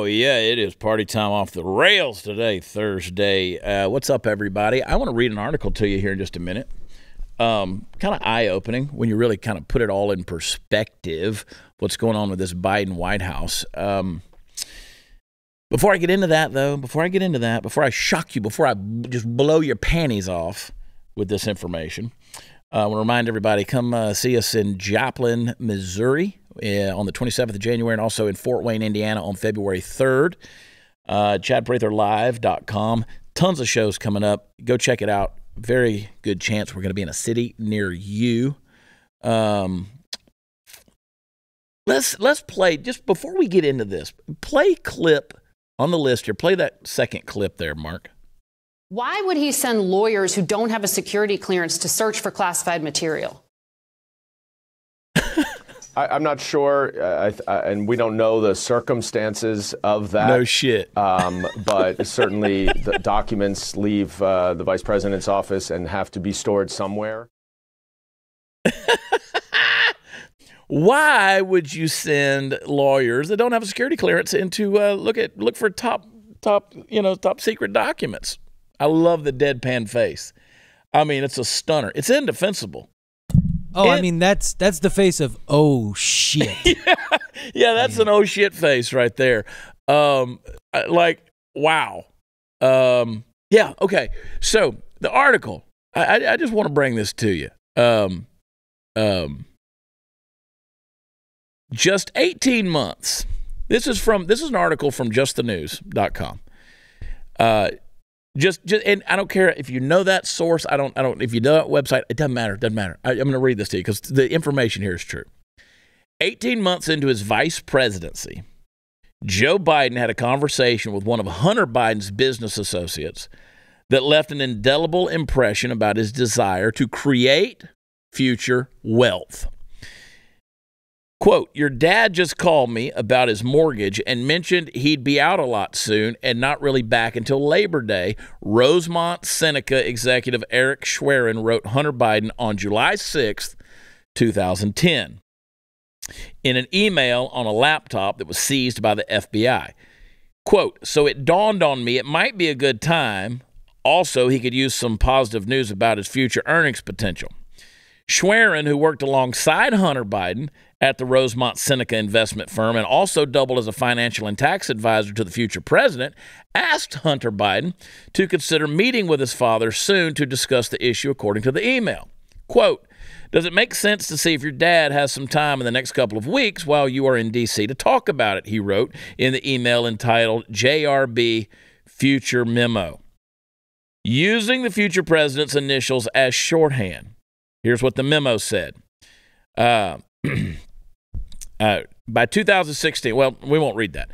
Oh, yeah, it is party time off the rails today, Thursday. What's up, everybody? I want to read an article to you here in just a minute. Kind of eye-opening when you really kind of put it all in perspective, what's going on with this Biden White House. Before I get into that, though, before I shock you, before I just blow your panties off with this information, I want to remind everybody, come see us in Joplin, Missouri, on the 27th of January, and also in Fort Wayne, Indiana on February 3rd. ChadPratherLive.com. Tons of shows coming up. Go check it out. Very good chance we're going to be in a city near you. Let's play, just before we get into this, play clip on the list here. Play that second clip there, Mark. Why would he send lawyers who don't have a security clearance to search for classified material? I'm not sure, and we don't know the circumstances of that. No shit. But certainly the documents leave the vice president's office and have to be stored somewhere. Why would you send lawyers that don't have a security clearance into look for top secret documents? I love the deadpan face. I mean, it's a stunner. It's indefensible. Oh, I mean, that's the face of, oh, shit. Yeah, that's an oh, shit face right there. Like, wow. Yeah, okay. So the article, I just want to bring this to you. Just 18 months. This is an article from justthenews.com. And I don't care if you know that source. I don't, if you know that website, it doesn't matter. I'm going to read this to you because the information here is true. 18 months into his vice presidency, Joe Biden had a conversation with one of Hunter Biden's business associates that left an indelible impression about his desire to create future wealth. Quote, your dad just called me about his mortgage and mentioned he'd be out a lot soon and not really back until Labor Day, Rosemont Seneca executive Eric Schwerin wrote Hunter Biden on July 6th, 2010, in an email on a laptop that was seized by the FBI. Quote, so it dawned on me it might be a good time. Also, he could use some positive news about his future earnings potential. Schwerin, who worked alongside Hunter Biden at the Rosemont Seneca investment firm and also doubled as a financial and tax advisor to the future president, asked Hunter Biden to consider meeting with his father soon to discuss the issue, according to the email. Quote, does it make sense to see if your dad has some time in the next couple of weeks while you are in D.C. to talk about it, he wrote in the email entitled JRB Future Memo. Using the future president's initials as shorthand, here's what the memo said. By 2016, well, we won't read that.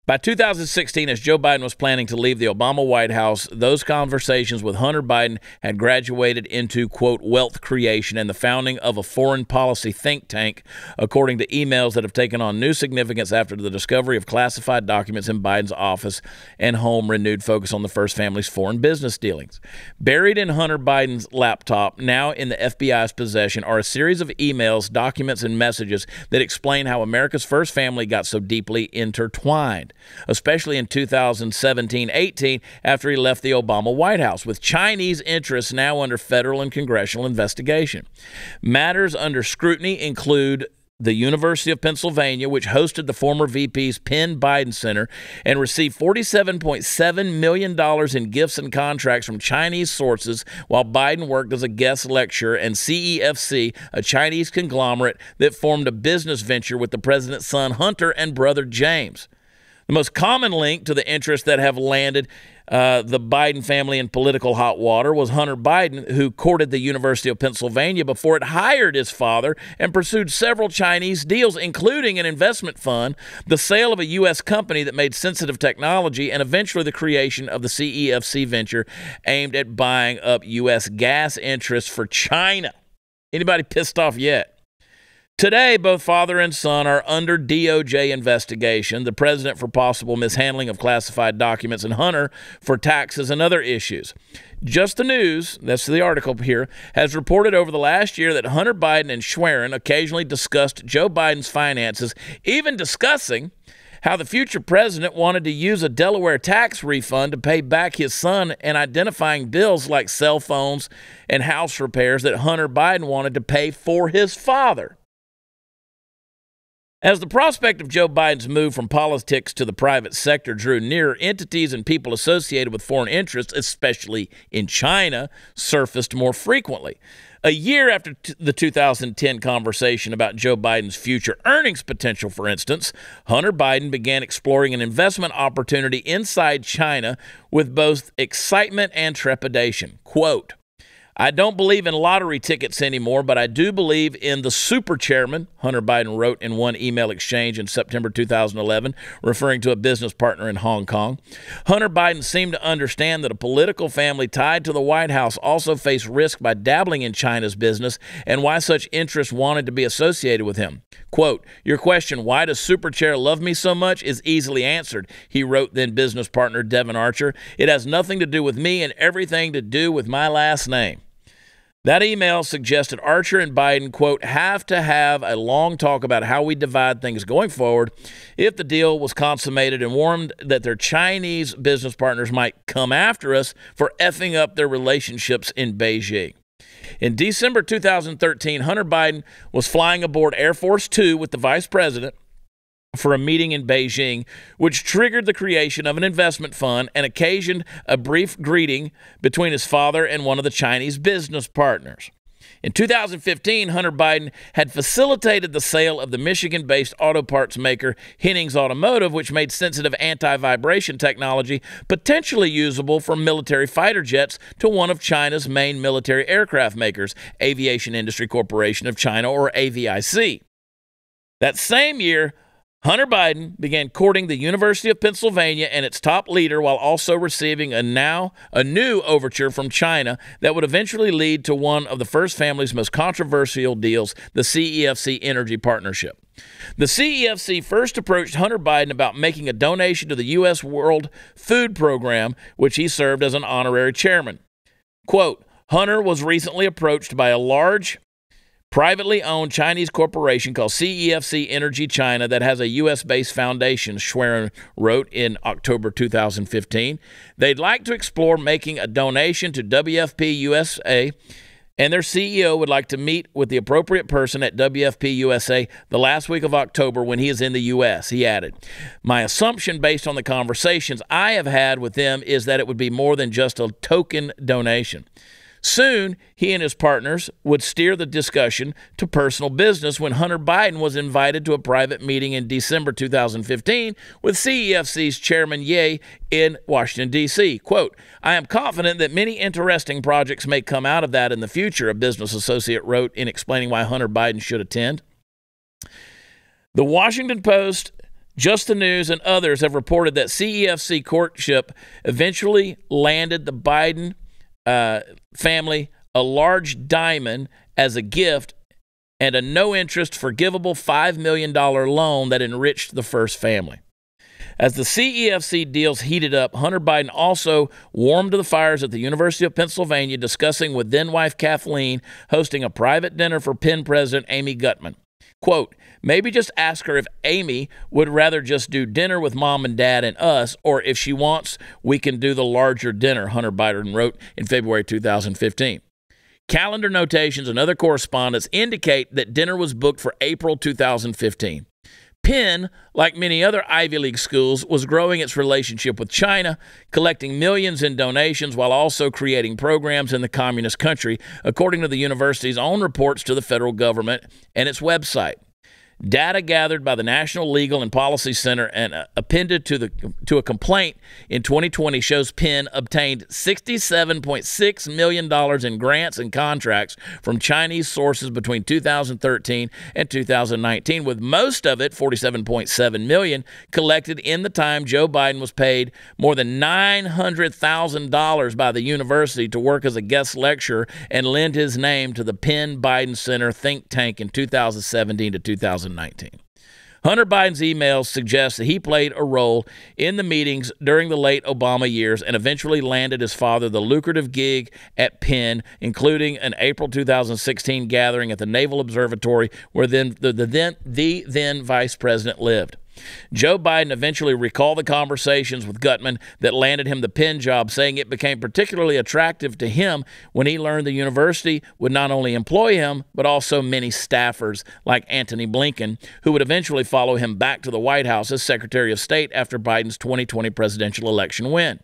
By 2016, as Joe Biden was planning to leave the Obama White House, those conversations with Hunter Biden had graduated into, quote, wealth creation and the founding of a foreign policy think tank, according to emails that have taken on new significance after the discovery of classified documents in Biden's office and home, renewed focus on the first family's foreign business dealings. Buried in Hunter Biden's laptop, now in the FBI's possession, are a series of emails, documents, and messages that explain how America's first family got so deeply intertwined, especially in 2017-18 after he left the Obama White House, with Chinese interests now under federal and congressional investigation. Matters under scrutiny include the University of Pennsylvania, which hosted the former VP's Penn Biden Center and received $47.7 million in gifts and contracts from Chinese sources while Biden worked as a guest lecturer, and CEFC, a Chinese conglomerate that formed a business venture with the president's son Hunter and brother James. The most common link to the interests that have landed the Biden family in political hot water was Hunter Biden, who courted the University of Pennsylvania before it hired his father and pursued several Chinese deals, including an investment fund, the sale of a U.S. company that made sensitive technology, and eventually the creation of the CEFC venture aimed at buying up U.S. gas interests for China. Anybody pissed off yet? Today, both father and son are under DOJ investigation, the president for possible mishandling of classified documents and Hunter for taxes and other issues. Just the News, that's the article here, has reported over the last year that Hunter Biden and Schwerin occasionally discussed Joe Biden's finances, even discussing how the future president wanted to use a Delaware tax refund to pay back his son and identifying bills like cell phones and house repairs that Hunter Biden wanted to pay for his father. As the prospect of Joe Biden's move from politics to the private sector drew nearer, entities and people associated with foreign interests, especially in China, surfaced more frequently. A year after the 2010 conversation about Joe Biden's future earnings potential, for instance, Hunter Biden began exploring an investment opportunity inside China with both excitement and trepidation. Quote, I don't believe in lottery tickets anymore, but I do believe in the super chairman, Hunter Biden wrote in one email exchange in September 2011, referring to a business partner in Hong Kong. Hunter Biden seemed to understand that a political family tied to the White House also faced risk by dabbling in China's business and why such interests wanted to be associated with him. Quote, your question, why does super chair love me so much, is easily answered, he wrote then business partner Devin Archer. It has nothing to do with me and everything to do with my last name. That email suggested Archer and Biden, quote, have to have a long talk about how we divide things going forward if the deal was consummated, and warned that their Chinese business partners might come after us for effing up their relationships in Beijing. In December 2013, Hunter Biden was flying aboard Air Force Two with the vice president for a meeting in Beijing, which triggered the creation of an investment fund and occasioned a brief greeting between his father and one of the Chinese business partners. In 2015, Hunter Biden had facilitated the sale of the Michigan-based auto parts maker Hennings Automotive, which made sensitive anti-vibration technology potentially usable for military fighter jets, to one of China's main military aircraft makers, Aviation Industry Corporation of China, or AVIC. That same year, Hunter Biden began courting the University of Pennsylvania and its top leader, while also receiving a new overture from China that would eventually lead to one of the first family's most controversial deals, the CEFC Energy Partnership. The CEFC first approached Hunter Biden about making a donation to the U.S. World Food Program, which he served as an honorary chairman. Quote, Hunter was recently approached by a large privately owned Chinese corporation called CEFC Energy China that has a U.S.-based foundation, Schwerin wrote in October 2015. They'd like to explore making a donation to WFP USA, and their CEO would like to meet with the appropriate person at WFP USA the last week of October when he is in the U.S., he added. My assumption based on the conversations I have had with them is that it would be more than just a token donation. Soon, he and his partners would steer the discussion to personal business when Hunter Biden was invited to a private meeting in December 2015 with CEFC's Chairman Ye in Washington, D.C. Quote, I am confident that many interesting projects may come out of that in the future, a business associate wrote in explaining why Hunter Biden should attend. The Washington Post, Just the News, and others have reported that CEFC courtship eventually landed the Biden family a large diamond as a gift and a no-interest forgivable $5 million loan that enriched the first family. As the CEFC deals heated up, Hunter Biden also warmed to the fires at the University of Pennsylvania, discussing with then-wife Kathleen hosting a private dinner for Penn President Amy Gutmann. Quote, maybe just ask her if Amy would rather just do dinner with mom and dad and us, or if she wants, we can do the larger dinner, Hunter Biden wrote in February 2015. Calendar notations and other correspondence indicate that dinner was booked for April 2015. Penn, like many other Ivy League schools, was growing its relationship with China, collecting millions in donations while also creating programs in the communist country, according to the university's own reports to the federal government and its website. Data gathered by the National Legal and Policy Center and appended to a complaint in 2020 shows Penn obtained $67.6 million in grants and contracts from Chinese sources between 2013 and 2019, with most of it, $47.7 million, collected in the time Joe Biden was paid more than $900,000 by the university to work as a guest lecturer and lend his name to the Penn Biden Center think tank in 2017 to 2019. Hunter Biden's emails suggest that he played a role in the meetings during the late Obama years and eventually landed his father the lucrative gig at Penn, including an April 2016 gathering at the Naval Observatory where the then vice president lived. Joe Biden eventually recalled the conversations with Gutman that landed him the Penn job, saying it became particularly attractive to him when he learned the university would not only employ him, but also many staffers like Antony Blinken, who would eventually follow him back to the White House as Secretary of State after Biden's 2020 presidential election win.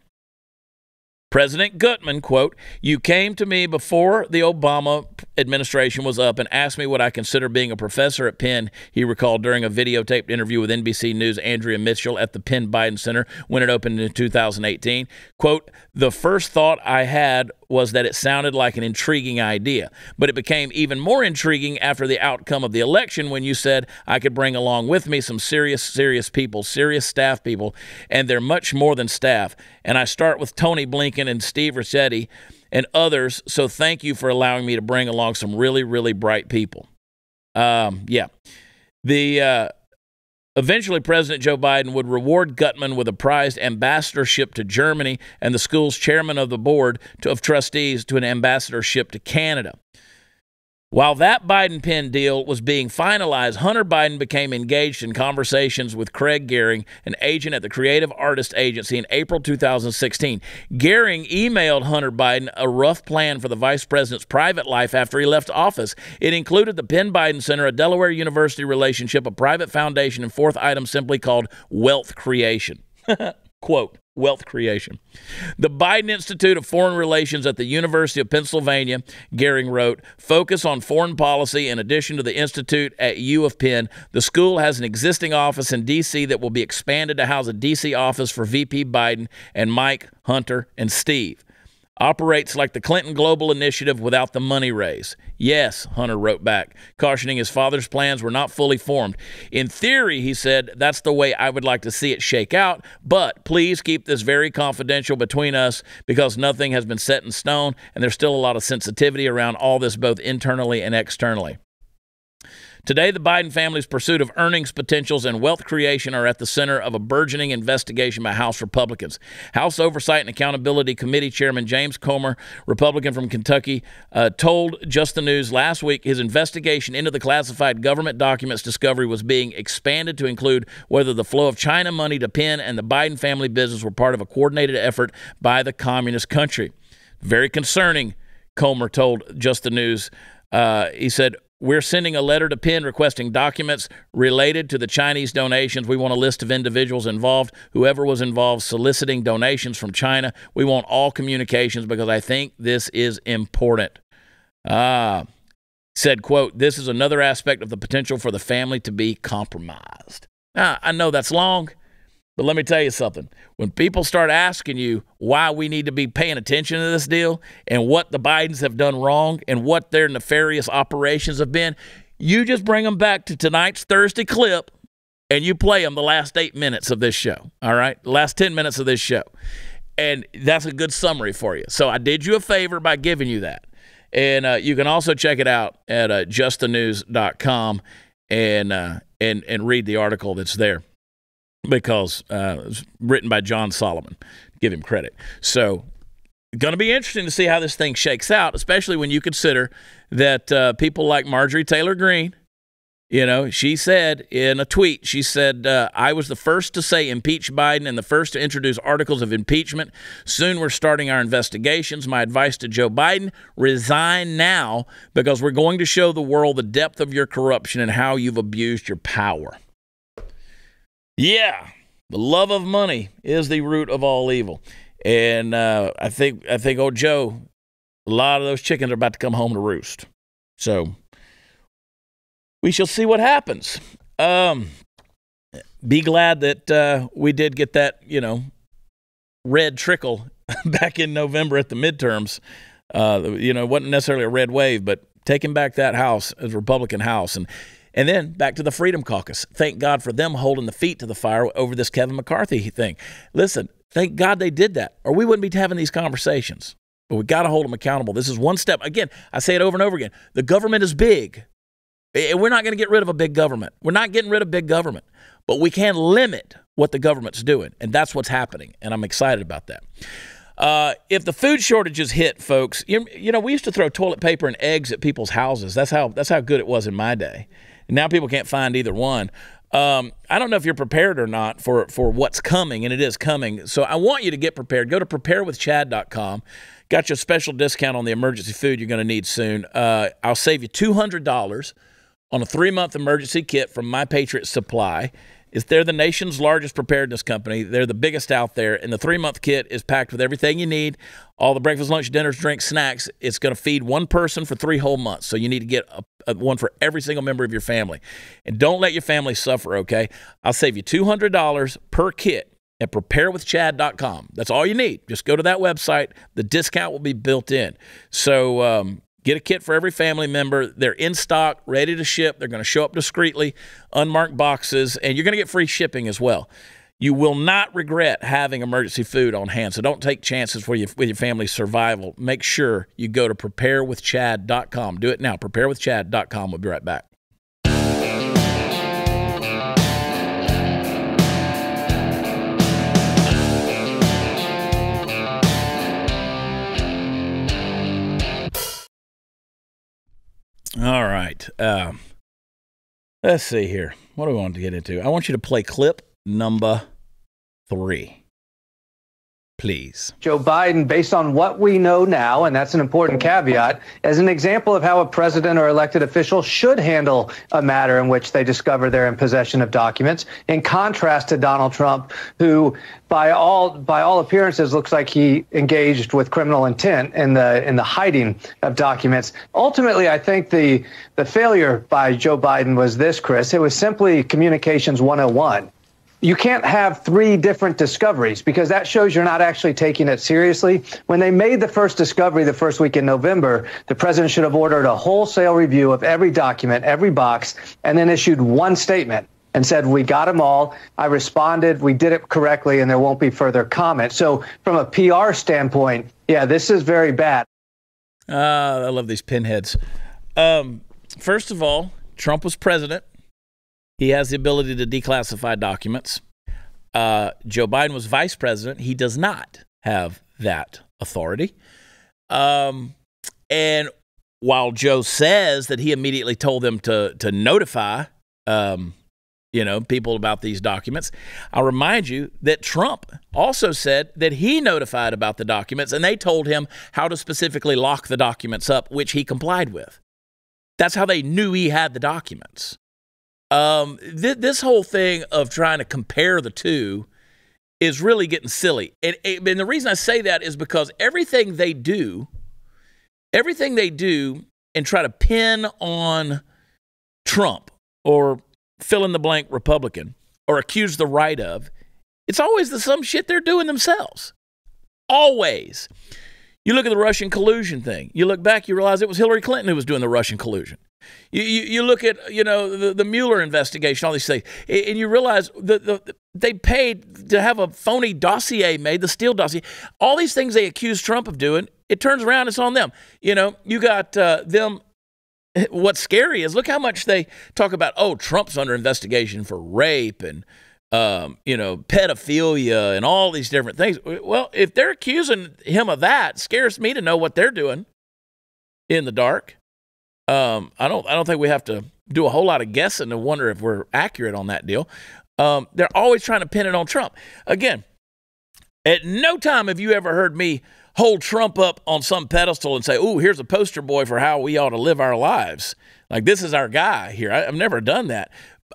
President Gutman, quote, "You came to me before the Obama administration was up and asked me what I consider being a professor at Penn," he recalled during a videotaped interview with NBC News' Andrea Mitchell at the Penn Biden Center when it opened in 2018. Quote, "The first thought I had was that it sounded like an intriguing idea, but it became even more intriguing after the outcome of the election when you said I could bring along with me some serious people, serious staff people, and they're much more than staff. And I start with Tony Blinken and Steve Ricchetti and others, so thank you for allowing me to bring along some really bright people." Eventually, President Joe Biden would reward Gutman with a prized ambassadorship to Germany and the school's chairman of the board of trustees to an ambassadorship to Canada. While that Biden-Penn deal was being finalized, Hunter Biden became engaged in conversations with Craig Gehring, an agent at the Creative Artist Agency, in April 2016. Gehring emailed Hunter Biden a rough plan for the vice president's private life after he left office. It included the Penn Biden Center, a Delaware University relationship, a private foundation, and fourth item simply called wealth creation. Quote, wealth creation. The Biden Institute of Foreign Relations at the University of Pennsylvania, Gehring wrote, focus on foreign policy in addition to the Institute at U of Penn. The school has an existing office in D.C. that will be expanded to house a D.C. office for VP Biden and Mike, Hunter, and Steve. Operates like the Clinton Global Initiative without the money raise. Yes, Hunter wrote back, cautioning his father's plans were not fully formed. In theory, he said, that's the way I would like to see it shake out, but please keep this very confidential between us because nothing has been set in stone and there's still a lot of sensitivity around all this both internally and externally. Today, the Biden family's pursuit of earnings potentials and wealth creation are at the center of a burgeoning investigation by House Republicans. House Oversight and Accountability Committee Chairman James Comer, Republican from Kentucky, told Just the News last week his investigation into the classified government documents discovery was being expanded to include whether the flow of China money to Penn and the Biden family business were part of a coordinated effort by the communist country. Very concerning, Comer told Just the News. He said, we're sending a letter to Penn requesting documents related to the Chinese donations. We want a list of individuals involved, whoever was involved soliciting donations from China. We want all communications because I think this is important. Said, quote, this is another aspect of the potential for the family to be compromised. Now, I know that's long, but let me tell you something. When people start asking you why we need to be paying attention to this deal and what the Bidens have done wrong and what their nefarious operations have been, you just bring them back to tonight's Thursday clip and you play them the last 8 minutes of this show, all right? The last 10 minutes of this show. And that's a good summary for you. So I did you a favor by giving you that. And you can also check it out at justthenews.com and read the article that's there. Because it's written by John Solomon. Give him credit. So going to be interesting to see how this thing shakes out, especially when you consider that people like Marjorie Taylor Greene, you know, she said in a tweet, she said, I was the first to say impeach Biden and the first to introduce articles of impeachment. Soon we're starting our investigations. My advice to Joe Biden, resign now because we're going to show the world the depth of your corruption and how you've abused your power. Yeah, the love of money is the root of all evil. And I think old Joe, a lot of those chickens are about to come home to roost. So we shall see what happens. Be glad that we did get that, red trickle back in November at the midterms. It wasn't necessarily a red wave, but taking back that House as Republican House. And then back to the Freedom Caucus. Thank God for them holding the feet to the fire over this Kevin McCarthy thing. Listen, thank God they did that, or we wouldn't be having these conversations. But we got to hold them accountable. This is one step. Again, I say it over and over again. The government is big. And we're not going to get rid of a big government. We're not getting rid of big government. But we can limit what the government's doing. And that's what's happening. And I'm excited about that. If the food shortages hit, folks, we used to throw toilet paper and eggs at people's houses. That's how good it was in my day. Now people can't find either one. I don't know if you're prepared or not for what's coming, and it is coming. So I want you to get prepared. Go to preparewithchad.com. Got you a special discount on the emergency food you're going to need soon. I'll save you $200 on a 3-month emergency kit from My Patriot Supply. They're the nation's largest preparedness company. They're the biggest out there, and the 3-month kit is packed with everything you need, all the breakfast, lunch, dinners, drinks, snacks. It's going to feed one person for 3 whole months, so you need to get one for every single member of your family. And don't let your family suffer, okay? I'll save you $200 per kit at preparewithchad.com. That's all you need. Just go to that website. The discount will be built in. So get a kit for every family member. They're in stock, ready to ship. They're going to show up discreetly, unmarked boxes, and you're going to get free shipping as well. You will not regret having emergency food on hand, so don't take chances with your family's survival. Make sure you go to preparewithchad.com. Do it now, preparewithchad.com. We'll be right back. All right. Let's see here. What do we want to get into? I want you to play clip number 3. Please. Joe Biden, based on what we know now, and that's an important caveat, as an example of how a president or elected official should handle a matter in which they discover they're in possession of documents, in contrast to Donald Trump, who, by all appearances, looks like he engaged with criminal intent in the hiding of documents. Ultimately, I think the failure by Joe Biden was this, Chris. It was simply communications 101. You can't have 3 different discoveries because that shows you're not actually taking it seriously. When they made the first discovery the first week in November, the president should have ordered a wholesale review of every document, every box, and then issued one statement and said, we got them all. I responded. We did it correctly, and there won't be further comment. So from a PR standpoint, yeah, this is very bad. I love these pinheads. First of all, Trump was president. He has the ability to declassify documents. Joe Biden was vice president. He does not have that authority. And while Joe says that he immediately told them to notify, people about these documents, I'll remind you that Trump also said that he notified about the documents, and they told him how to specifically lock the documents up, which he complied with. That's how they knew he had the documents. This whole thing of trying to compare the two is really getting silly. And the reason I say that is because everything they do and try to pin on Trump or fill in the blank Republican or accuse the right of, it's always the some shit they're doing themselves. Always. You look at the Russian collusion thing. You look back, you realize it was Hillary Clinton who was doing the Russian collusion. You look at, the Mueller investigation, all these things, and you realize they paid to have a phony dossier made, the Steele dossier. All these things they accuse Trump of doing, it turns around, it's on them. You got them. What's scary is look how much they talk about, Trump's under investigation for rape and, pedophilia and all these different things. Well, if they're accusing him of that, it scares me to know what they're doing in the dark. I don't think we have to do a whole lot of guessing to wonder if we're accurate on that deal. They're always trying to pin it on Trump. Again, at no time have you ever heard me hold Trump up on some pedestal and say, ooh, here's a poster boy for how we ought to live our lives. Like, this is our guy here. I've never done that.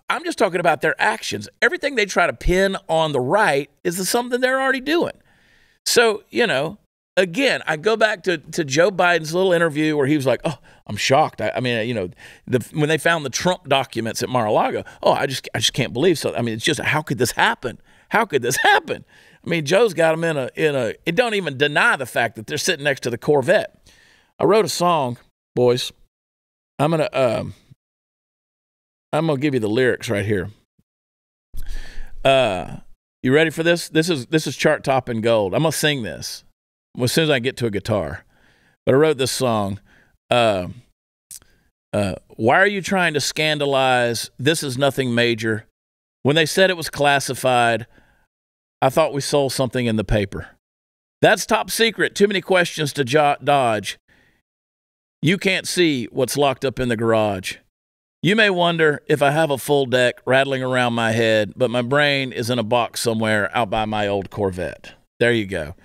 I'm just talking about their actions. Everything they try to pin on the right is something they're already doing. So, again, I go back to Joe Biden's little interview where he was like, I'm shocked. When they found the Trump documents at Mar-a-Lago, I just can't believe so. It's just, how could this happen? How could this happen? Joe's got them it don't even deny the fact that they're sitting next to the Corvette. I wrote a song, boys. I'm going to give you the lyrics right here. You ready for this? This is chart topping gold. I'm going to sing this as soon as I get to a guitar. But I wrote this song. Why are you trying to scandalize? This is nothing major. When they said it was classified, I thought we sold something in the paper. That's top secret. Too many questions to dodge. You can't see what's locked up in the garage. You may wonder if I have a full deck rattling around my head, but my brain is in a box somewhere out by my old Corvette. There you go.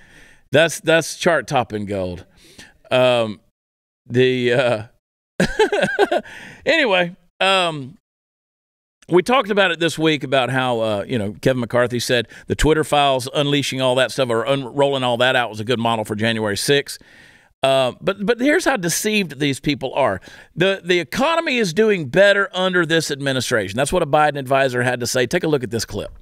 That's chart topping gold. Anyway, we talked about it this week about how Kevin McCarthy said the Twitter files unleashing all that stuff or rolling all that out was a good model for January 6th. But here's how deceived these people are. The economy is doing better under this administration. That's what a Biden advisor had to say. Take a look at this clip.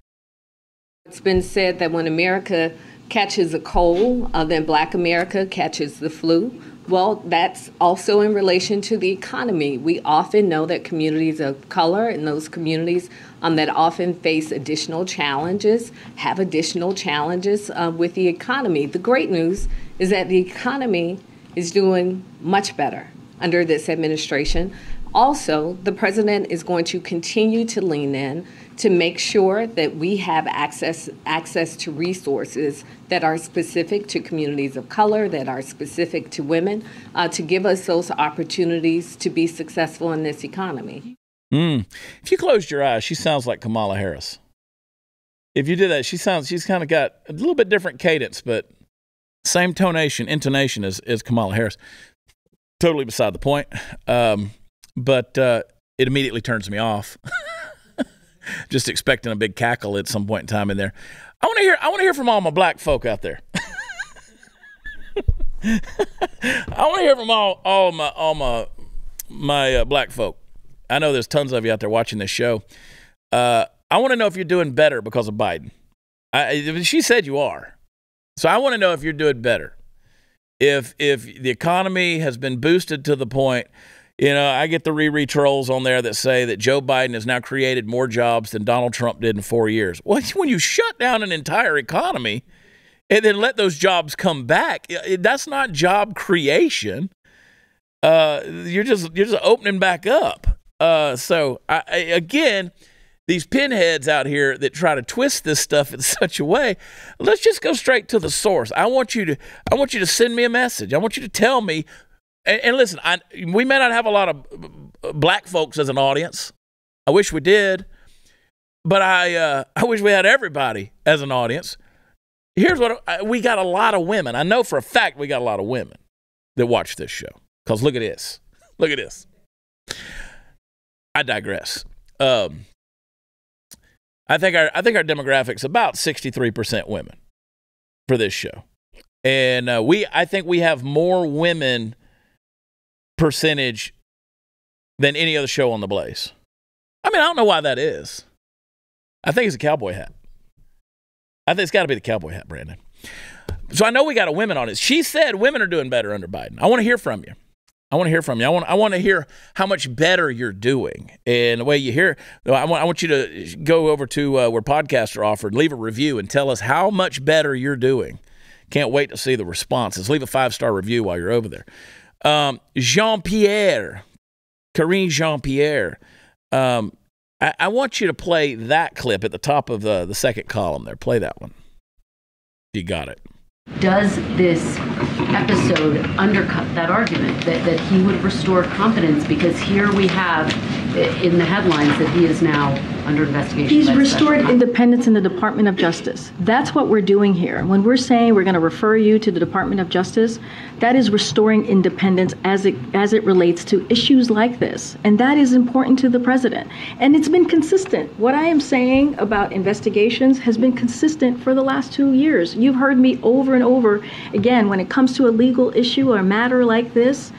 It's been said that when America catches a cold, then Black America catches the flu. Well, that's also in relation to the economy. We often know that communities of color and those communities that often face additional challenges have additional challenges with the economy. The great news is that the economy is doing much better under this administration. Also, the president is going to continue to lean in to make sure that we have access to resources that are specific to communities of color, that are specific to women, to give us those opportunities to be successful in this economy. If you closed your eyes, she sounds like Kamala Harris. If you do that, she's kind of got a little bit different cadence, but same intonation as Kamala Harris. Totally beside the point. But it immediately turns me off. Just expecting a big cackle at some point in time in there. I want to hear from all my black folk out there. I want to hear from all my black folk. I know there's tons of you out there watching this show. I want to know if you're doing better because of Biden. She said you are. So I want to know if you're doing better. If the economy has been boosted to the point, I get the Riri trolls on there that say that Joe Biden has now created more jobs than Donald Trump did in 4 years. Well, when you shut down an entire economy and then let those jobs come back, that's not job creation. You're just opening back up. So again, these pinheads out here that try to twist this stuff in such a way, let's just go straight to the source. I want you to send me a message. I want you to tell me. And listen, we may not have a lot of black folks as an audience. I wish we did, but I wish we had everybody as an audience. Here's what we got: a lot of women. I know for a fact we got a lot of women that watch this show. Because look at this. Look at this. I digress. I think our demographic's about 63% women for this show, and I think we have more women percentage than any other show on the Blaze. I mean, I don't know why that is. I think it's a cowboy hat. I think it's got to be the cowboy hat, Brandon. So I know we got a women on it. She said women are doing better under Biden. I want to hear from you. I want to hear how much better you're doing. And the way you hear, I want you to go over to where podcasts are offered, leave a review, and tell us how much better you're doing. Can't wait to see the responses. Leave a 5-star review while you're over there. Jean-Pierre, Karine Jean-Pierre. I want you to play that clip at the top of the second column there. Play that one. You got it. Does this episode undercut that argument that he would restore confidence? Because here we have in the headlines that he is now under investigation. He's restored independence in the Department of Justice. That's what we're doing here. When we're saying we're going to refer you to the Department of Justice, that is restoring independence as it relates to issues like this. And that is important to the president. And it's been consistent. What I am saying about investigations has been consistent for the last 2 years. You've heard me over and over again, when it comes to a legal issue or a matter like this,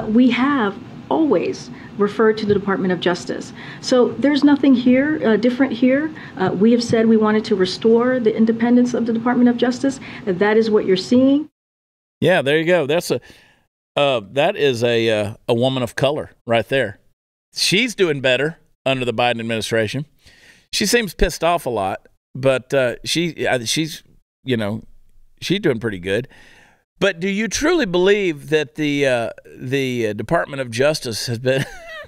we have always referred to the Department of Justice. So there's nothing here different here. We have said we wanted to restore the independence of the Department of Justice. That is what you're seeing. Yeah, there you go. That is a woman of color right there. She's doing better under the Biden administration. She seems pissed off a lot, but she's doing pretty good. But do you truly believe that the Department of Justice has been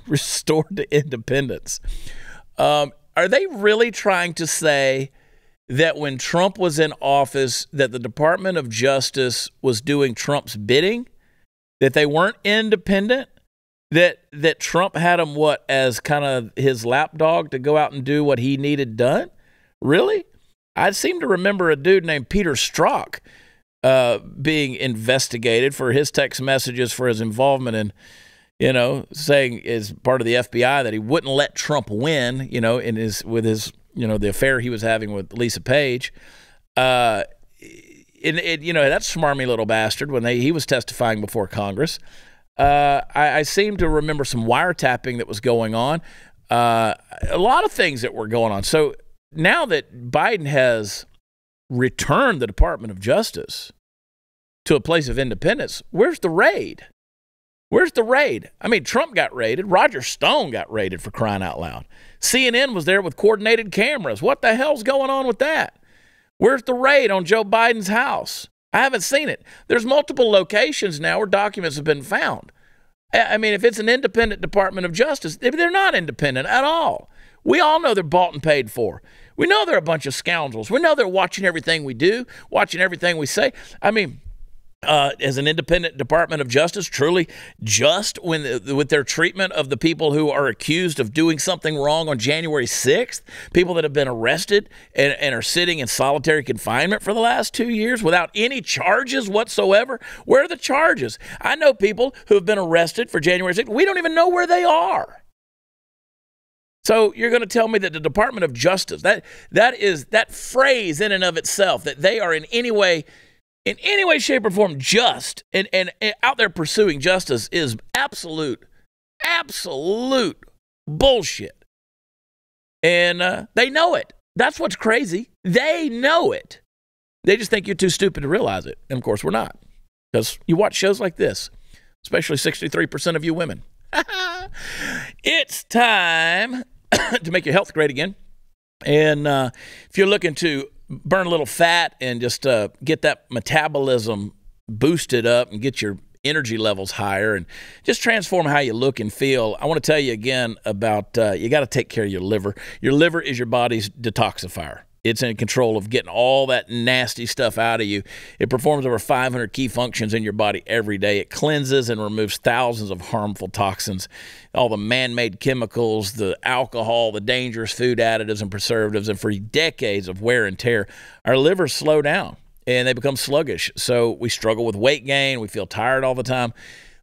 restored to independence? Are they really trying to say that when Trump was in office, that the Department of Justice was doing Trump's bidding, that they weren't independent? that Trump had him as kind of his lapdog to go out and do what he needed done? Really? I seem to remember a dude named Peter Strzok being investigated for his text messages for his involvement in, saying as part of the FBI that he wouldn't let Trump win, with his, the affair he was having with Lisa Page. That smarmy little bastard when he was testifying before Congress. I seem to remember some wiretapping that was going on. A lot of things that were going on. So now that Biden has returned the Department of Justice to a place of independence, where's the raid? Where's the raid? I mean, Trump got raided. Roger Stone got raided, for crying out loud. CNN was there with coordinated cameras. What the hell's going on with that? Where's the raid on Joe Biden's house? I haven't seen it. There's multiple locations now where documents have been found. I mean, if it's an independent Department of Justice, they're not independent at all. We all know they're bought and paid for. We know they're a bunch of scoundrels. We know they're watching everything we do, watching everything we say. I mean, as an independent Department of Justice, truly just with their treatment of the people who are accused of doing something wrong on January 6th, people that have been arrested and are sitting in solitary confinement for the last 2 years without any charges whatsoever. Where are the charges? I know people who have been arrested for January 6th. We don't even know where they are. So you're going to tell me that the Department of Justice, that phrase in and of itself, that they are in any way, shape, or form just and out there pursuing justice is absolute bullshit. And they know it. That's what's crazy. They know it. They just think you're too stupid to realize it. And of course, we're not. Because you watch shows like this, especially 63% of you women. It's time to make your health great again. And if you're looking to burn a little fat and just get that metabolism boosted up and get your energy levels higher and just transform how you look and feel, I want to tell you again about you got to take care of your liver. Your liver is your body's detoxifier. It's in control of getting all that nasty stuff out of you. It performs over 500 key functions in your body every day. It cleanses and removes thousands of harmful toxins, all the man-made chemicals, the alcohol, the dangerous food additives and preservatives. And for decades of wear and tear, our livers slow down and they become sluggish. So we struggle with weight gain. We feel tired all the time.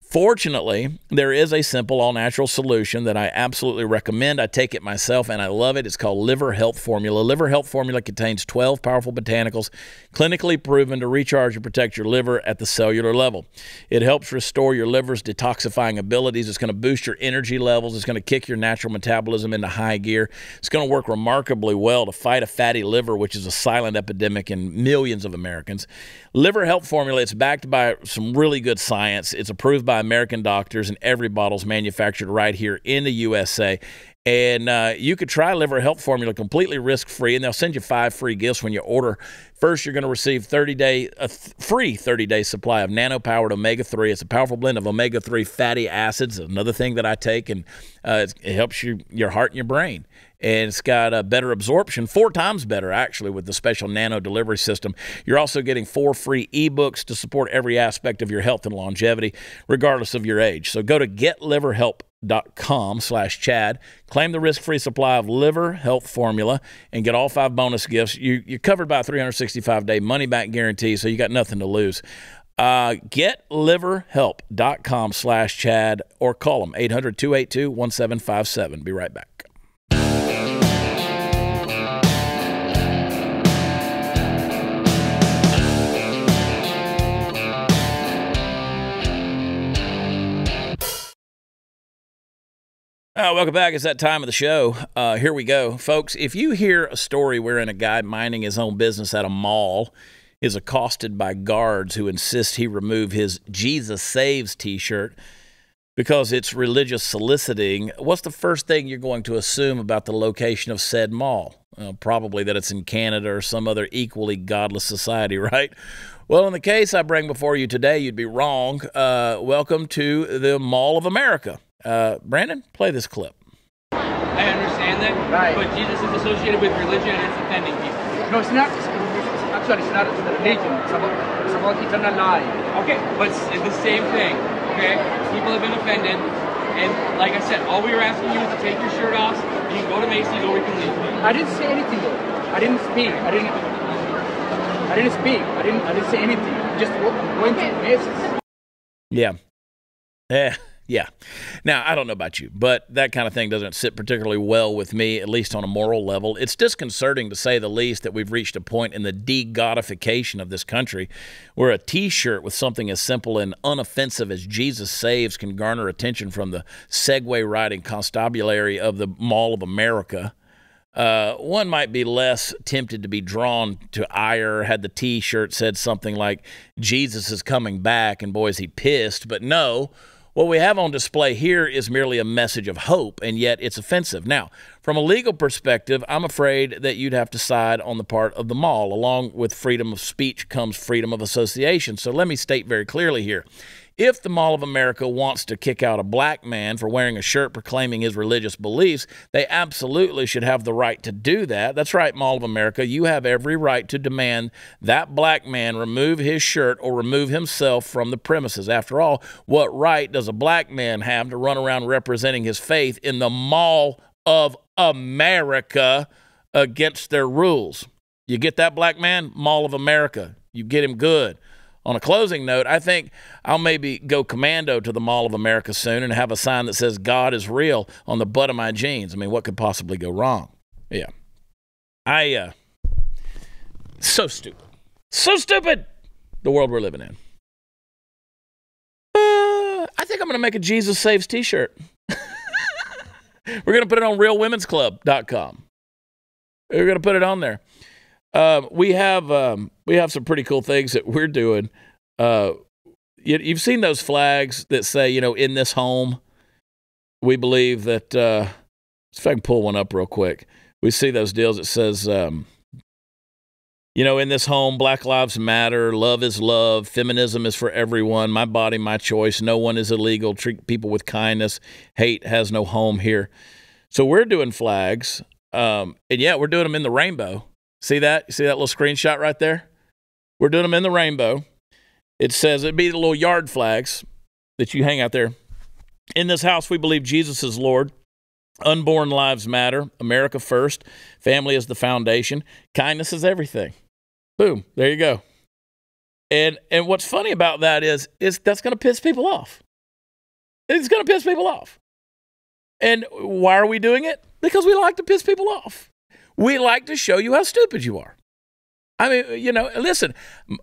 Fortunately, there is a simple, all-natural solution that I absolutely recommend. I take it myself, and I love it. It's called Liver Health Formula. Liver Health Formula contains 12 powerful botanicals clinically proven to recharge and protect your liver at the cellular level. It helps restore your liver's detoxifying abilities. It's going to boost your energy levels. It's going to kick your natural metabolism into high gear. It's going to work remarkably well to fight a fatty liver, which is a silent epidemic in millions of Americans. Liver Health Formula, it's backed by some really good science. It's approved by American doctors, and every bottle's manufactured right here in the USA. And you could try Liver Health Formula completely risk-free, and they'll send you 5 free gifts when you order. First, you're going to receive a free 30-day supply of nano-powered omega-3. It's a powerful blend of omega-3 fatty acids, another thing that I take, and it helps your heart and your brain. And it's got a better absorption, 4 times better, actually, with the special nano delivery system. You're also getting 4 free ebooks to support every aspect of your health and longevity, regardless of your age. So go to getliverhelp.com/Chad, claim the risk-free supply of Liver Health Formula, and get all 5 bonus gifts. You're covered by a 365-day money-back guarantee, so you got nothing to lose. Getliverhelp.com/Chad or call them 800-282-1757. Be right back. Welcome back. It's that time of the show. Here we go. Folks, if you hear a story wherein a guy minding his own business at a mall is accosted by guards who insist he remove his Jesus Saves t-shirt because it's religious soliciting, what's the first thing you're going to assume about the location of said mall? Probably that it's in Canada or some other equally godless society, right? Well, in the case I bring before you today, you'd be wrong. Welcome to the Mall of America. Brandon, play this clip. I understand that, right, but Jesus is associated with religion and it's offending people. No, it's not. Actually, it's not religion. It's about eternal life. Okay, but it's the same thing, okay? People have been offended. And like I said, all we were asking you is to take your shirt off. You can go to Macy's or we can leave. I didn't say anything though. I didn't speak. I didn't speak. I didn't say anything. Just went to Macy's. Yeah. Yeah. Now, I don't know about you, but that kind of thing doesn't sit particularly well with me, at least on a moral level. It's disconcerting, to say the least, that we've reached a point in the de-godification of this country where a T-shirt with something as simple and unoffensive as Jesus Saves can garner attention from the Segway-riding constabulary of the Mall of America. One might be less tempted to be drawn to ire had the T-shirt said something like, Jesus is coming back, and boy, is he pissed. But no, what we have on display here is merely a message of hope, and yet it's offensive. Now, from a legal perspective, I'm afraid that you'd have to side on the part of the mall. Along with freedom of speech comes freedom of association. So let me state very clearly here. If the Mall of America wants to kick out a black man for wearing a shirt proclaiming his religious beliefs, they absolutely should have the right to do that. That's right, Mall of America. You have every right to demand that black man remove his shirt or remove himself from the premises. After all, what right does a black man have to run around representing his faith in the Mall of America against their rules? You get that, black man? Mall of America. You get him good. On a closing note, I think I'll maybe go commando to the Mall of America soon and have a sign that says God is real on the butt of my jeans. I mean, what could possibly go wrong? Yeah. So stupid. So stupid, the world we're living in. I think I'm going to make a Jesus Saves T-shirt. We're going to put it on realwomensclub.com. We're going to put it on there. We have some pretty cool things that we're doing. You've seen those flags that say, in this home, we believe that, if I can pull one up real quick, we see those deals that says, in this home, Black Lives Matter, love is love, feminism is for everyone, my body, my choice, no one is illegal, treat people with kindness, hate has no home here. So we're doing flags, and yeah, we're doing them in the rainbow. See that? You see that little screenshot right there? We're doing them in the rainbow. It says, it'd be the little yard flags that you hang out there. In this house, we believe Jesus is Lord. Unborn lives matter. America first. Family is the foundation. Kindness is everything. Boom. There you go. And what's funny about that is that's going to piss people off. It's going to piss people off. And why are we doing it? Because we like to piss people off. We like to show you how stupid you are. I mean, listen,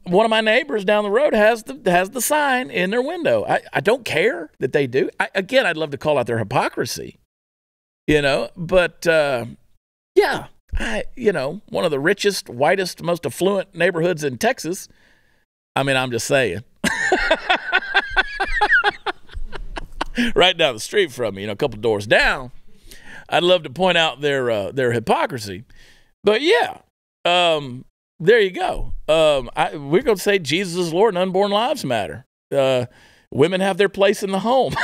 one of my neighbors down the road has the sign in their window. I don't care that they do. I'd love to call out their hypocrisy, but yeah, one of the richest, whitest, most affluent neighborhoods in Texas. I mean, I'm just saying. Right down the street from me, a couple doors down. I'd love to point out their hypocrisy, but yeah, there you go. We're going to say Jesus is Lord and unborn lives matter. Women have their place in the home.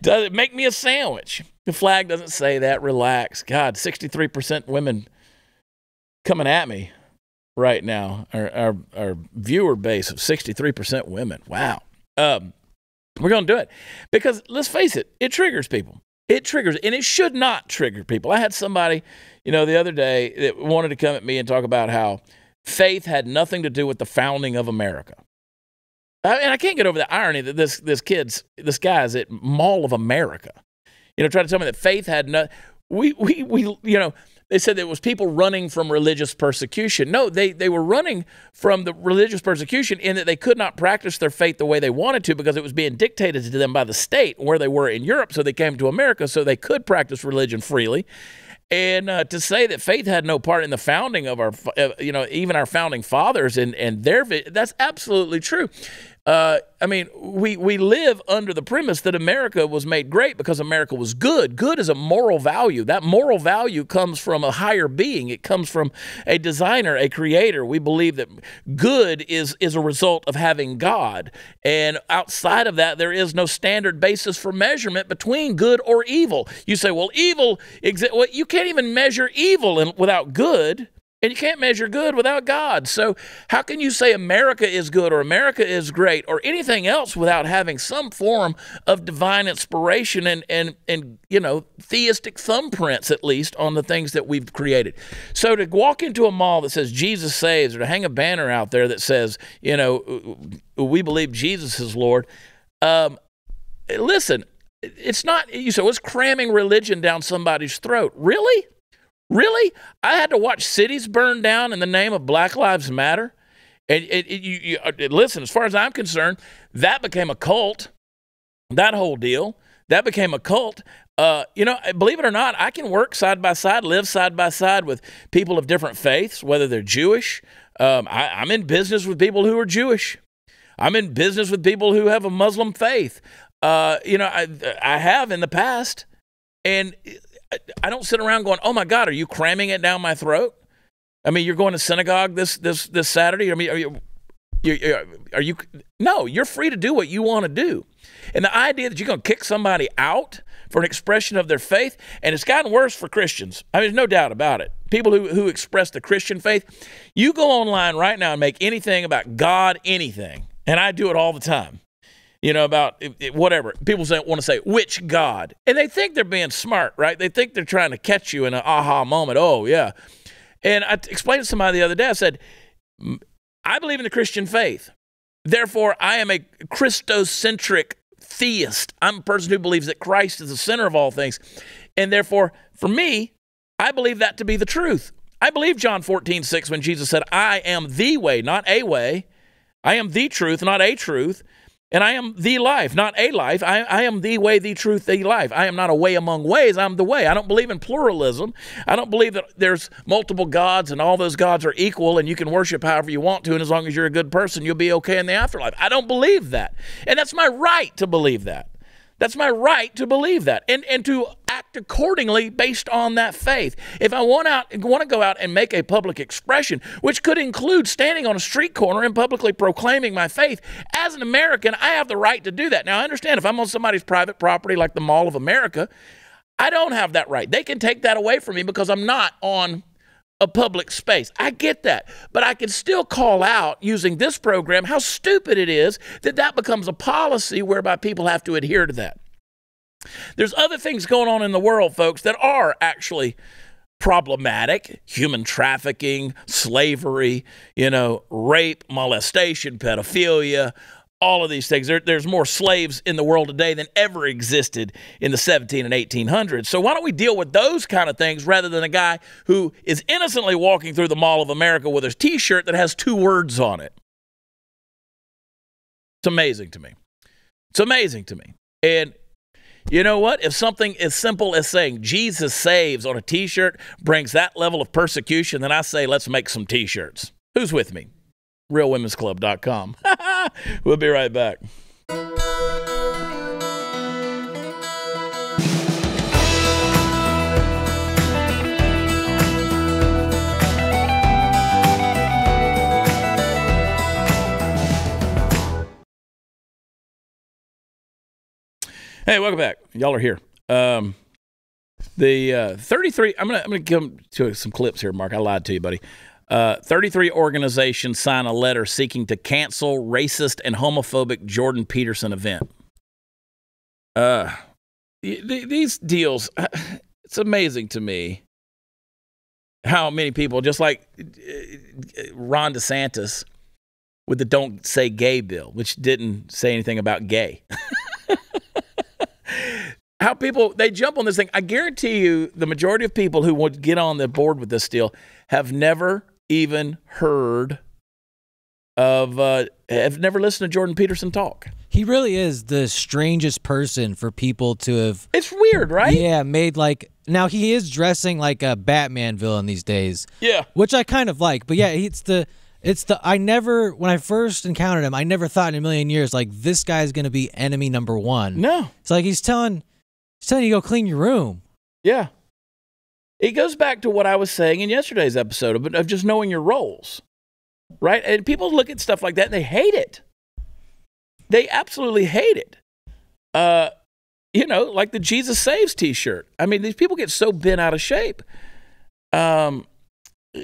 Does it make me a sandwich? The flag doesn't say that. Relax. God, 63% women coming at me right now. Our viewer base of 63% women. Wow. We're going to do it because, let's face it, it triggers people. It triggers, and it should not trigger people. I had somebody, the other day that wanted to come at me and talk about how faith had nothing to do with the founding of America. And I can't get over the irony that this guy's at Mall of America, trying to tell me that faith had no. They said there was people running from religious persecution. No, they were running from the religious persecution in that they could not practice their faith the way they wanted to because it was being dictated to them by the state where they were in Europe. So they came to America so they could practice religion freely. And to say that faith had no part in the founding of our, even our founding fathers and their, that's absolutely true. We live under the premise that America was made great because America was good. Good is a moral value. That moral value comes from a higher being. It comes from a designer, a creator. We believe that good is a result of having God. And outside of that, there is no standard basis for measurement between good or evil. You say, well, evil, well, you can't even measure evil without good. And you can't measure good without God. So how can you say America is good or America is great or anything else without having some form of divine inspiration and theistic thumbprints, at least, on the things that we've created? So to walk into a mall that says Jesus saves, or to hang a banner out there that says, we believe Jesus is Lord, listen, it's not, so it's cramming religion down somebody's throat. Really? Really? I had to watch cities burn down in the name of Black Lives Matter? And listen, as far as I'm concerned, that became a cult. That whole deal, that became a cult. Believe it or not, I can work side by side, live side by side with people of different faiths, whether they're Jewish. I'm in business with people who are Jewish. I'm in business with people who have a Muslim faith. I have in the past. And I don't sit around going, oh my God, are you cramming it down my throat? I mean, you're going to synagogue this Saturday. I mean, are you? No, you're free to do what you want to do. And the idea that you're going to kick somebody out for an expression of their faith, and it's gotten worse for Christians. I mean, there's no doubt about it. People who express the Christian faith, you go online right now and make anything about God, anything. And I do it all the time. About whatever. People want to say, which God? And they think they're being smart, right? They think they're trying to catch you in an aha moment. Oh, yeah. And I explained to somebody the other day, I said, I believe in the Christian faith. Therefore, I am a Christocentric theist. I'm a person who believes that Christ is the center of all things. And therefore, for me, I believe that to be the truth. I believe John 14:6 when Jesus said, I am the way, not a way. I am the truth, not a truth. And I am the life, not a life. I am the way, the truth, the life. I am not a way among ways. I'm the way. I don't believe in pluralism. I don't believe that there's multiple gods and all those gods are equal and you can worship however you want to, and as long as you're a good person, you'll be okay in the afterlife. I don't believe that. And that's my right to believe that. That's my right to believe that and to act accordingly based on that faith. If I want to go out and make a public expression, which could include standing on a street corner and publicly proclaiming my faith, as an American, I have the right to do that. Now, I understand if I'm on somebody's private property like the Mall of America, I don't have that right. They can take that away from me because I'm not on a public space. I get that. But I can still call out using this program how stupid it is that becomes a policy whereby people have to adhere to that. There's other things going on in the world, folks, that are actually problematic. Human trafficking, slavery, rape, molestation, pedophilia, all of these things. There's more slaves in the world today than ever existed in the 1700s and 1800s. So why don't we deal with those kind of things rather than a guy who is innocently walking through the Mall of America with his T-shirt that has 2 words on it? It's amazing to me. It's amazing to me. And you know what? If something as simple as saying Jesus saves on a T-shirt brings that level of persecution, then I say let's make some T-shirts. Who's with me? RealWomen'sClub.com. We'll be right back. Hey, welcome back. Y'all are here. The 33. I'm gonna come to some clips here, Mark. I lied to you, buddy. 33 organizations sign a letter seeking to cancel racist and homophobic Jordan Peterson event. These deals, it's amazing to me how many people, just like Ron DeSantis with the Don't Say Gay bill, which didn't say anything about gay. How people, they jump on this thing. I guarantee you the majority of people who would get on the board with this deal have never even heard of, have never listened to Jordan Peterson talk. He really is the strangest person for people to have. It's weird, right? Yeah, made like, now he is dressing like a Batman villain these days. Yeah. Which I kind of like. But yeah, I never, when I first encountered him, I never thought in a million years, like, this guy's going to be enemy number one. No. It's like he's telling you to go clean your room. Yeah. It goes back to what I was saying in yesterday's episode of just knowing your roles, right? And people look at stuff like that and they hate it. They absolutely hate it. Like the Jesus Saves t-shirt. I mean, these people get so bent out of shape.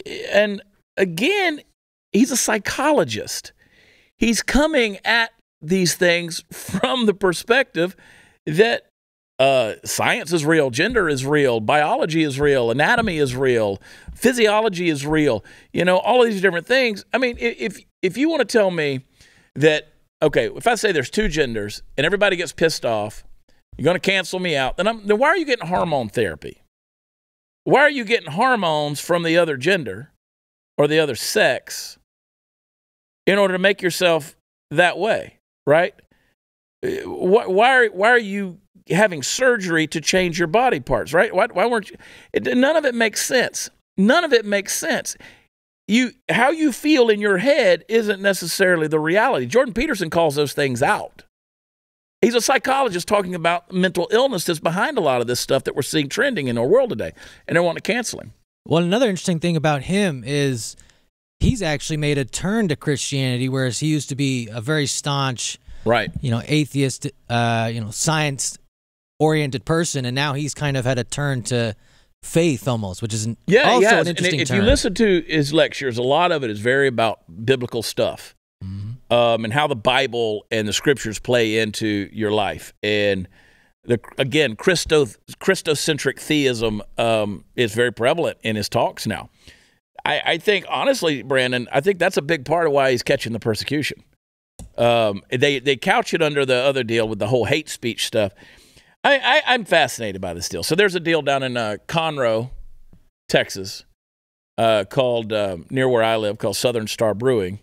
and again, he's a psychologist. He's coming at these things from the perspective that science is real, gender is real, biology is real, anatomy is real, physiology is real. All of these different things. I mean, if you want to tell me that, okay, if I say there's two genders and everybody gets pissed off, you're going to cancel me out, then why are you getting hormone therapy? Why are you getting hormones from the other gender or the other sex in order to make yourself that way, right? Why are you having surgery to change your body parts, right? Why weren't you? None of it makes sense. None of it makes sense. How you feel in your head isn't necessarily the reality. Jordan Peterson calls those things out. He's a psychologist talking about mental illness that's behind a lot of this stuff that we're seeing trending in our world today, and they want to cancel him. Well, another interesting thing about him is he's actually made a turn to Christianity, whereas he used to be a very staunch, right, atheist, science-oriented person, and now he's kind of had a turn to faith almost, which is also an interesting if turn. you listen to his lectures, a lot of it is very about biblical stuff, and how the Bible and the scriptures play into your life. And again, Christocentric theism is very prevalent in his talks now. I think, honestly, Brandon, I think that's a big part of why he's catching the persecution. They couch it under the other deal with the whole hate speech stuff. I'm fascinated by this deal. So there's a deal down in Conroe, Texas, called near where I live, called Southern Star Brewing,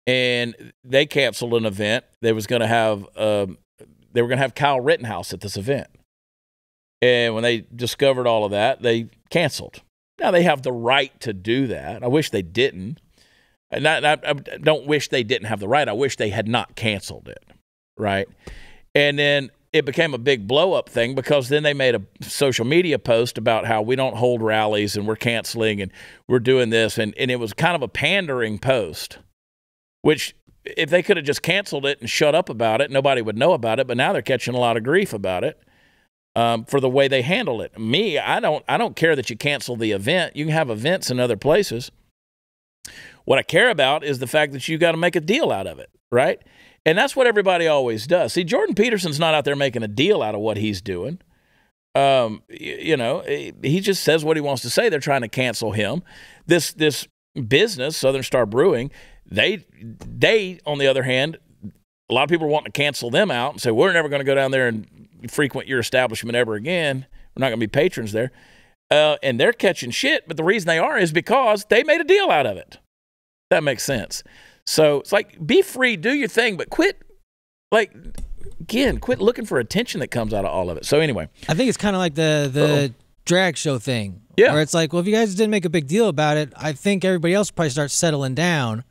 and they canceled an event. They were going to have Kyle Rittenhouse at this event, and when they discovered all of that, they canceled. Now they have the right to do that. I wish they didn't. I don't wish they didn't have the right. I wish they had not canceled it, right? And then it became a big blow-up thing because then they made a social media post about how we don't hold rallies and we're canceling and we're doing this. And it was kind of a pandering post, which if they could have just canceled it and shut up about it, nobody would know about it. But now they're catching a lot of grief about it for the way they handle it. Me, I don't care that you cancel the event. You can have events in other places. What I care about is the fact that you got to make a deal out of it, right? And that's what everybody always does. See, Jordan Peterson's not out there making a deal out of what he's doing. He just says what he wants to say. They're trying to cancel him. This business, Southern Star Brewing, they on the other hand, a lot of people are wanting to cancel them out and say, we're never going to go down there and frequent your establishment ever again. We're not going to be patrons there. And they're catching shit, but the reason they are is because they made a deal out of it. That makes sense. So it's like, be free, do your thing, but quit looking for attention that comes out of all of it. So anyway. I think it's kind of like the drag show thing. Yeah. Where it's like, well, if you guys didn't make a big deal about it, I think everybody else probably starts settling down.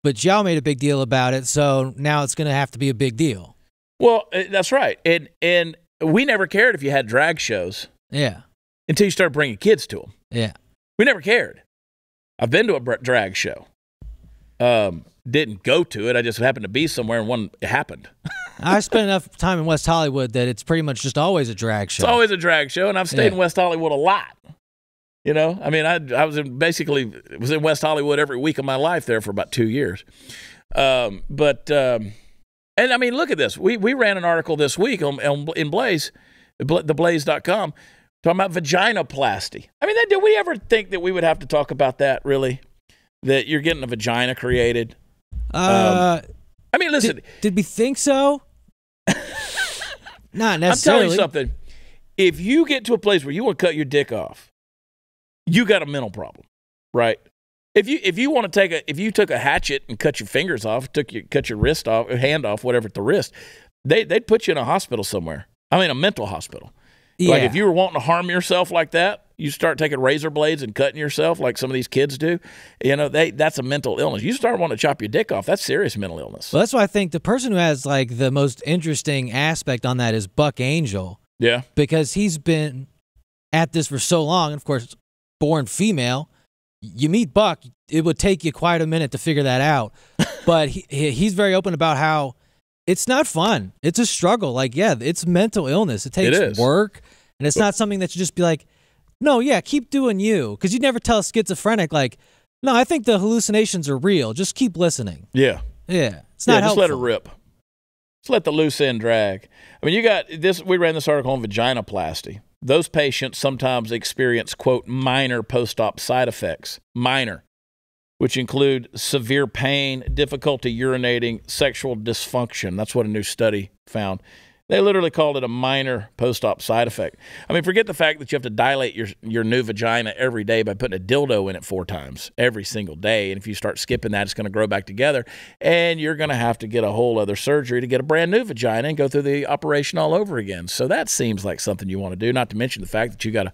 But y'all made a big deal about it, so now it's going to have to be a big deal. Well, that's right. And we never cared if you had drag shows. Yeah. Until you start bringing kids to them. Yeah. We never cared. I've been to a drag show. Didn't go to it. I just happened to be somewhere and one happened. I spent enough time in West Hollywood that it's pretty much just always a drag show. It's always a drag show, and I've stayed in West Hollywood a lot. I mean, I was in West Hollywood every week of my life there for about 2 years. And I mean, look at this. We ran an article this week in Blaze, theblaze.com, talking about vaginoplasty. I mean, did we ever think that we would have to talk about that, really? That you're getting a vagina created? I mean, listen. Did we think so? Not necessarily. I'm telling you something. If you get to a place where you want to cut your dick off, you got a mental problem, right? If you want to if you took a hatchet and cut your fingers off, cut your wrist off, hand off, whatever at the wrist, they'd put you in a hospital somewhere. I mean, a mental hospital. Yeah. Like if you were wanting to harm yourself like that, you start taking razor blades and cutting yourself like some of these kids do. That's a mental illness. You start wanting to chop your dick off. That's serious mental illness. Well, that's why I think the person who has like the most interesting aspect on that is Buck Angel. Yeah, because he's been at this for so long, and of course, born female. You meet Buck, it would take you quite a minute to figure that out. But he's very open about how it's not fun. It's a struggle. Like, yeah, it's mental illness. It takes work, and it's not something that you just be like, No, yeah, keep doing you. Because you never tell a schizophrenic, like, no, I think the hallucinations are real. Just keep listening. Yeah. Yeah. It's not helpful. Just let it rip. Just let the loose end drag. I mean, you got this. We ran this article on vaginoplasty. Those patients sometimes experience, quote, minor post-op side effects. Minor. Which include severe pain, difficulty urinating, sexual dysfunction. That's what a new study found. They literally called it a minor post-op side effect. I mean, forget the fact that you have to dilate your new vagina every day by putting a dildo in it 4 times every single day. And if you start skipping that, it's going to grow back together. And you're going to have to get a whole other surgery to get a brand new vagina and go through the operation all over again. So that seems like something you want to do, not to mention the fact that you got to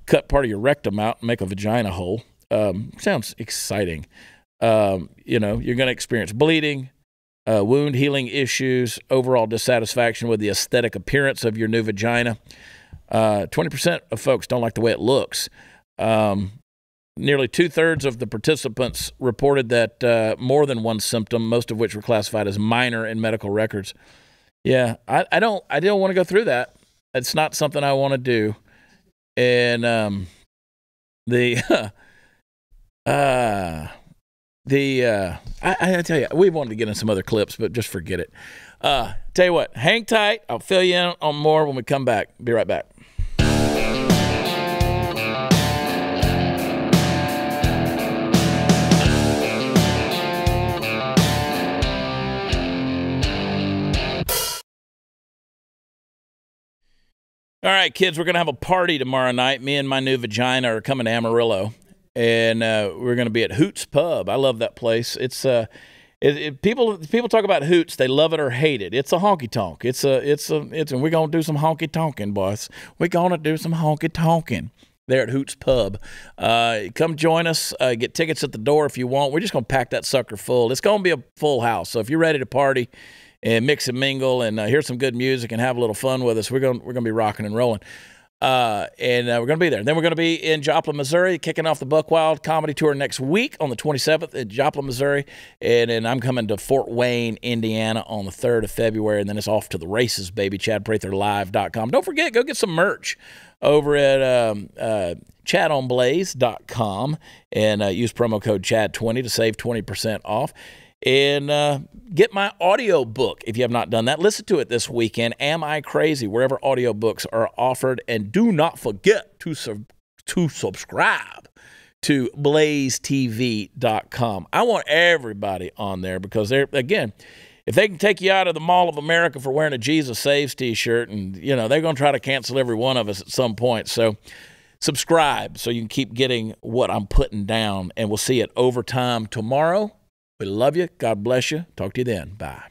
cut part of your rectum out and make a vagina hole. Sounds exciting. You're going to experience bleeding, wound healing issues, overall dissatisfaction with the aesthetic appearance of your new vagina. 20% of folks don't like the way it looks. Nearly 2/3 of the participants reported that more than one symptom, most of which were classified as minor in medical records. Yeah, I don't want to go through that. It's not something I want to do. And I tell you, we wanted to get in some other clips, but just forget it. Tell you what, hang tight. I'll fill you in on more when we come back. Be right back. All right, kids, we're going to have a party tomorrow night. Me and my new vagina are coming to Amarillo. And we're going to be at Hoots Pub. I love that place. It's people talk about Hoots. They love it or hate it. It's a honky tonk. And we're going to do some honky tonking, boys. We're going to do some honky tonking there at Hoots Pub. Come join us. Get tickets at the door if you want. We're just going to pack that sucker full. It's going to be a full house. So if you're ready to party and mix and mingle and hear some good music and have a little fun with us, we're going to be rocking and rolling. We're going to be there. Then we're going to be in Joplin, Missouri, kicking off the Buck Wild Comedy Tour next week on the 27th in Joplin, Missouri. And then I'm coming to Fort Wayne, Indiana on the 3rd of February. And then it's off to the races, baby, ChadPratherLive.com. Don't forget, go get some merch over at ChadOnBlaze.com and use promo code CHAD20 to save 20% off. And get my audio book if you have not done that. Listen to it this weekend. Am I Crazy? Wherever audiobooks are offered. And do not forget to subscribe to blazetv.com. I want everybody on there because they're, again, if they can take you out of the Mall of America for wearing a Jesus Saves t-shirt, and they're going to try to cancel every one of us at some point. So subscribe so you can keep getting what I'm putting down. And we'll see you at Overtime tomorrow. We love you. God bless you. Talk to you then. Bye.